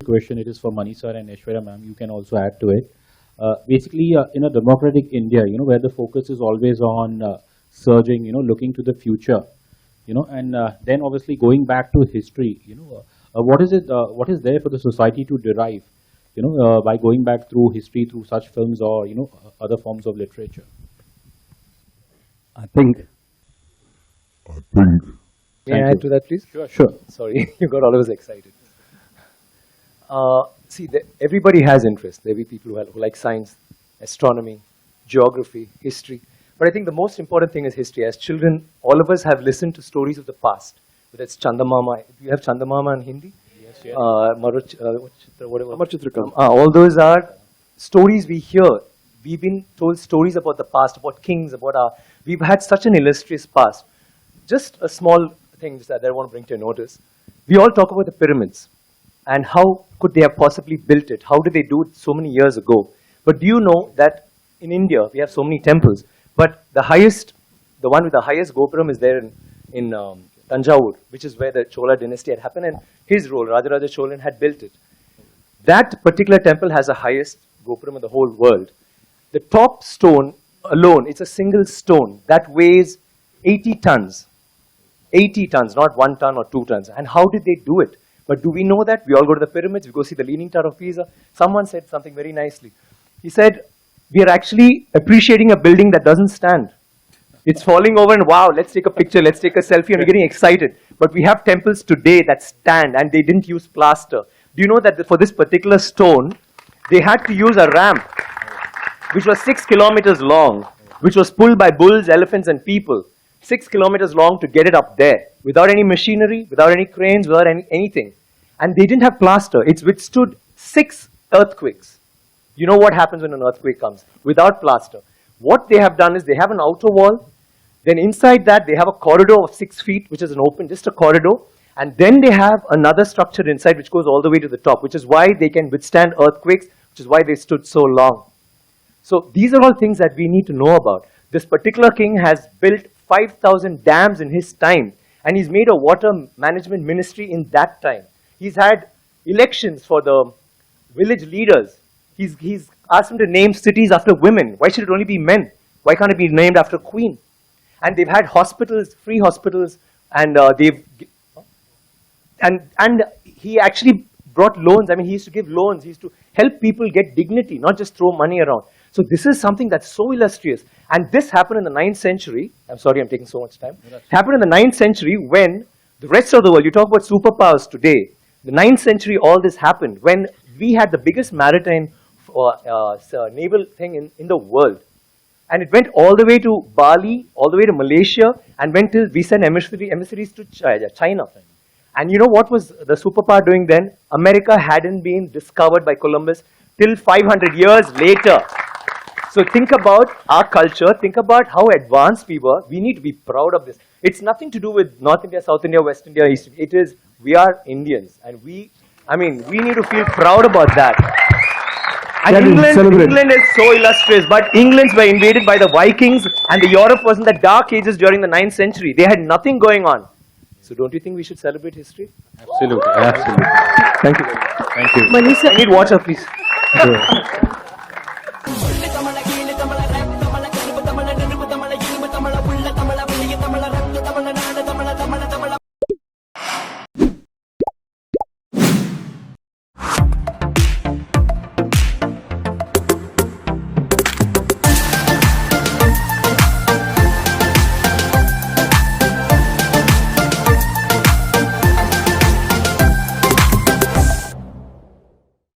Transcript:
Question, it is for Mani sir and Aishwarya ma'am. You can also add to it. Basically, in a democratic India, where the focus is always on surging, looking to the future, and then obviously going back to history, what is it? What is there for the society to derive, by going back through history, through such films or other forms of literature? I think. May I add to that, please? Sure. Sorry, you got all of us excited. See, everybody has interest. There will be people who like science, astronomy, geography, history. But I think the most important thing is history. As children, all of us have listened to stories of the past. Whether it's Chandamama. Do you have Chandamama in Hindi? Yes. All those are stories we hear. We've been told stories about the past, about kings, we've had such an illustrious past. Just a small thing that I want to bring to your notice. We all talk about the pyramids and how could they have possibly built it? How did they do it so many years ago? But do you know that in India, we have so many temples, but the one with the highest Gopuram is there in Tanjavur, which is where the Chola dynasty had happened, and his role, Rajaraja Cholan, had built it. That particular temple has the highest Gopuram in the whole world. The top stone alone, it's a single stone that weighs 80 tons. 80 tons, not 1 ton or 2 tons. And how did they do it? But do we know that? We all go to the pyramids, we go see the Leaning Tower of Pisa. Someone said something very nicely. He said, we are actually appreciating a building that doesn't stand. It's falling over and wow, let's take a picture, let's take a selfie, and we're getting excited. But we have temples today that stand and they didn't use plaster. Do you know that for this particular stone, they had to use a ramp, which was 6 kilometers long, which was pulled by bulls, elephants, and people. 6 kilometers long to get it up there, without any machinery, without any cranes, without anything. And they didn't have plaster. It's withstood 6 earthquakes. You know what happens when an earthquake comes? Without plaster. What they have done is they have an outer wall, then inside that they have a corridor of 6 feet, which is an open, just a corridor, and then they have another structure inside which goes all the way to the top, which is why they can withstand earthquakes, which is why they stood so long. So these are all things that we need to know about. This particular king has built 5,000 dams in his time, and he's made a water management ministry in that time. He's had elections for the village leaders. He's asked them to name cities after women. Why should it only be men? Why can't it be named after a queen? And they've had hospitals, free hospitals, and and he actually brought loans. I mean, he used to give loans. He used to help people get dignity, not just throw money around. So this is something that's so illustrious. And this happened in the 9th century. I'm sorry, I'm taking so much time. It happened in the 9th century when the rest of the world, you talk about superpowers today, the 9th century all this happened when we had the biggest maritime naval thing in the world. And it went all the way to Bali, all the way to Malaysia, and went till we sent emissaries to China. And you know what was the superpower doing then? America hadn't been discovered by Columbus till 500 years later. So think about our culture, think about how advanced we were. We need to be proud of this. It's nothing to do with North India, South India, West India, East India. It is, we are Indians. And we need to feel proud about that. And England is so illustrious, but England were invaded by the Vikings, and the Europe was in the dark ages during the 9th century. They had nothing going on. So don't you think we should celebrate history? Absolutely. Thank you very much. Thank you. I need water, please.